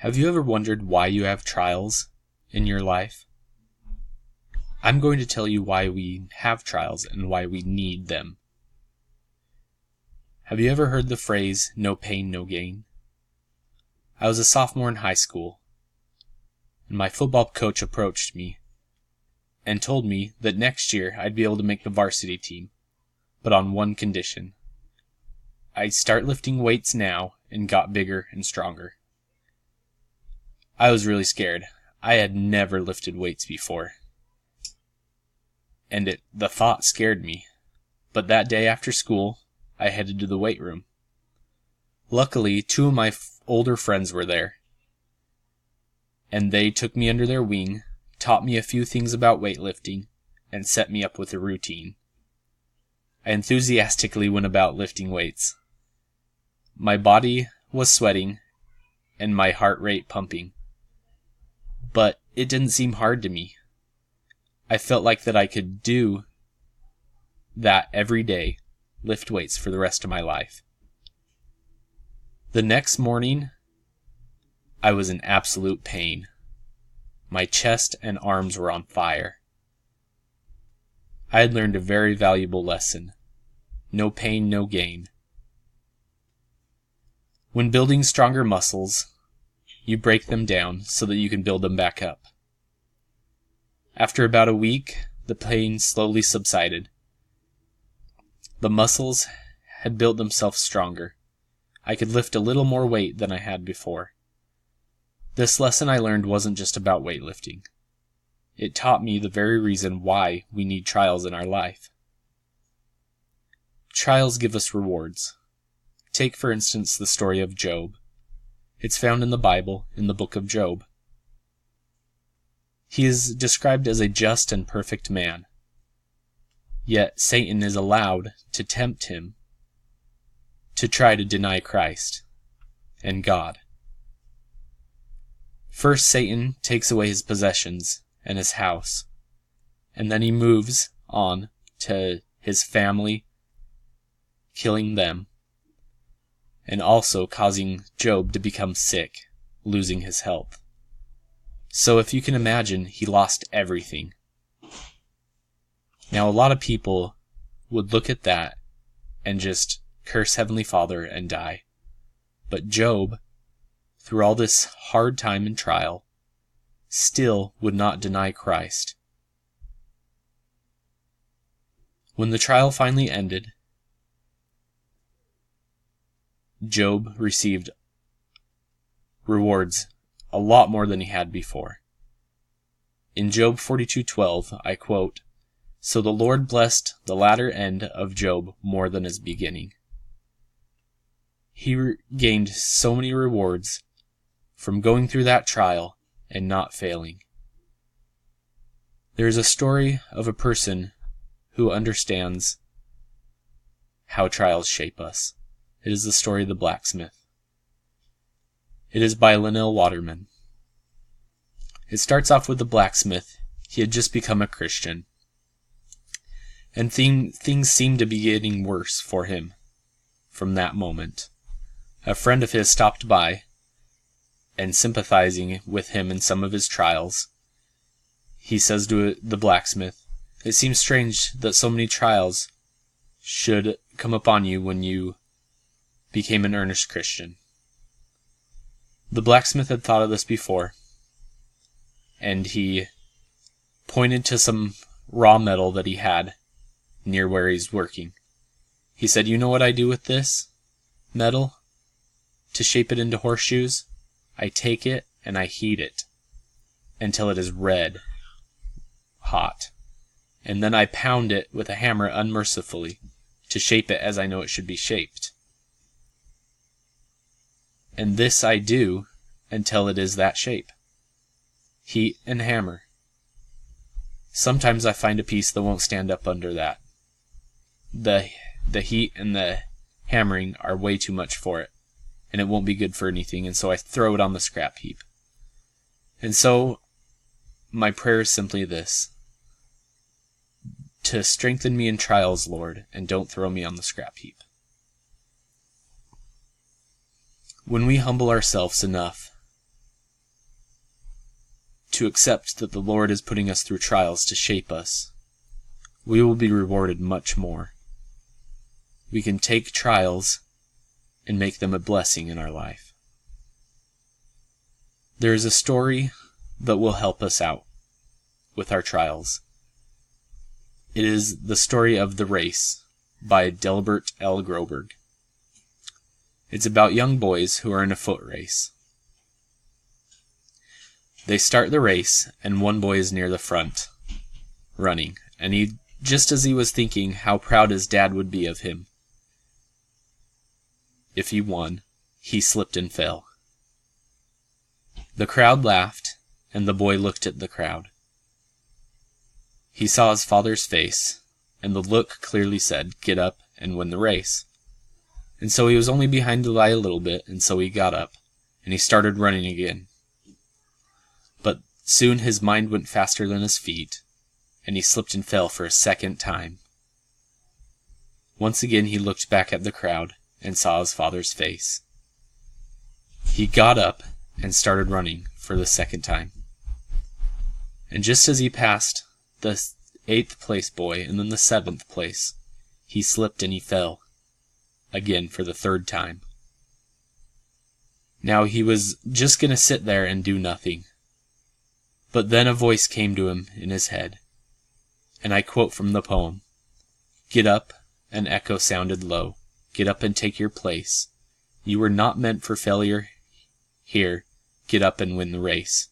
Have you ever wondered why you have trials in your life? I'm going to tell you why we have trials and why we need them. Have you ever heard the phrase, no pain, no gain? I was a sophomore in high school, and my football coach approached me and told me that next year I'd be able to make the varsity team, but on one condition. I'd start lifting weights now and got bigger and stronger. I was really scared. I had never lifted weights before, and the thought scared me. But that day after school, I headed to the weight room. Luckily, two of my older friends were there, and they took me under their wing, taught me a few things about weightlifting, and set me up with a routine. I enthusiastically went about lifting weights. My body was sweating, and my heart rate pumping. But it didn't seem hard to me. I felt like that I could do that every day, lift weights for the rest of my life. The next morning, I was in absolute pain. My chest and arms were on fire. I had learned a very valuable lesson. No pain, no gain. When building stronger muscles, you break them down so that you can build them back up. After about a week, the pain slowly subsided. The muscles had built themselves stronger. I could lift a little more weight than I had before. This lesson I learned wasn't just about weightlifting. It taught me the very reason why we need trials in our life. Trials give us rewards. Take, for instance, the story of Job. It's found in the Bible, in the book of Job. He is described as a just and perfect man. Yet Satan is allowed to tempt him to try to deny Christ and God. First, Satan takes away his possessions and his house, and then he moves on to his family, killing them, and also causing Job to become sick, losing his health. So if you can imagine, he lost everything. Now, a lot of people would look at that and just curse Heavenly Father and die. But Job, through all this hard time and trial, still would not deny Christ. When the trial finally ended, Job received rewards a lot more than he had before. In Job 42:12, I quote, "So the Lord blessed the latter end of Job more than his beginning." He gained so many rewards from going through that trial and not failing. There is a story of a person who understands how trials shape us. It is the story of the blacksmith. It is by Linnell Waterman. It starts off with the blacksmith. He had just become a Christian, and things seemed to be getting worse for him from that moment. A friend of his stopped by, and sympathizing with him in some of his trials, he says to the blacksmith, "It seems strange that so many trials should come upon you when you became an earnest Christian." The blacksmith had thought of this before, and he pointed to some raw metal that he had near where he's working. He said, "You know what I do with this metal to shape it into horseshoes? I take it and I heat it until it is red hot, and then I pound it with a hammer unmercifully to shape it as I know it should be shaped. And this I do until it is that shape. Heat and hammer. Sometimes I find a piece that won't stand up under that. The heat and the hammering are way too much for it, and it won't be good for anything, and so I throw it on the scrap heap. And so my prayer is simply this: to strengthen me in trials, Lord, and don't throw me on the scrap heap." When we humble ourselves enough to accept that the Lord is putting us through trials to shape us, we will be rewarded much more. We can take trials and make them a blessing in our life. There is a story that will help us out with our trials. It is the story of The Race by Delbert L. Groberg. It's about young boys who are in a foot race. They start the race, and one boy is near the front, running, and just as he was thinking how proud his dad would be of him if he won, he slipped and fell. The crowd laughed, and the boy looked at the crowd. He saw his father's face, and the look clearly said, "Get up and win the race." And so he was only behind by a little bit, and so he got up, and he started running again. But soon his mind went faster than his feet, and he slipped and fell for a second time. Once again he looked back at the crowd and saw his father's face. He got up and started running for the second time. And just as he passed the 8th place boy and then the 7th place, he slipped and he fell again for the 3rd time. Now he was just going to sit there and do nothing. But then a voice came to him in his head, and I quote from the poem, "Get up," an echo sounded low, "get up and take your place. You were not meant for failure here, get up and win the race."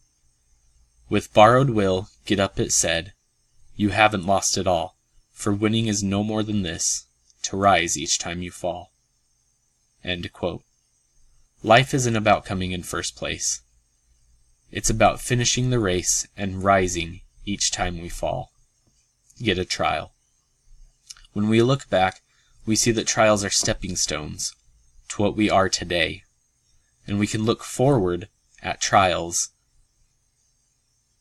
With borrowed will, get up, it said, you haven't lost it all, for winning is no more than this, to rise each time you fall. End quote. Life isn't about coming in first place. It's about finishing the race and rising each time we fall. Get a trial. When we look back, we see that trials are stepping stones to what we are today, and we can look forward at trials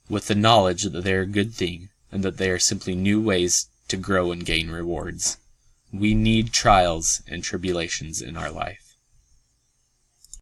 with the knowledge that they are a good thing and that they are simply new ways to grow and gain rewards. We need trials and tribulations in our life.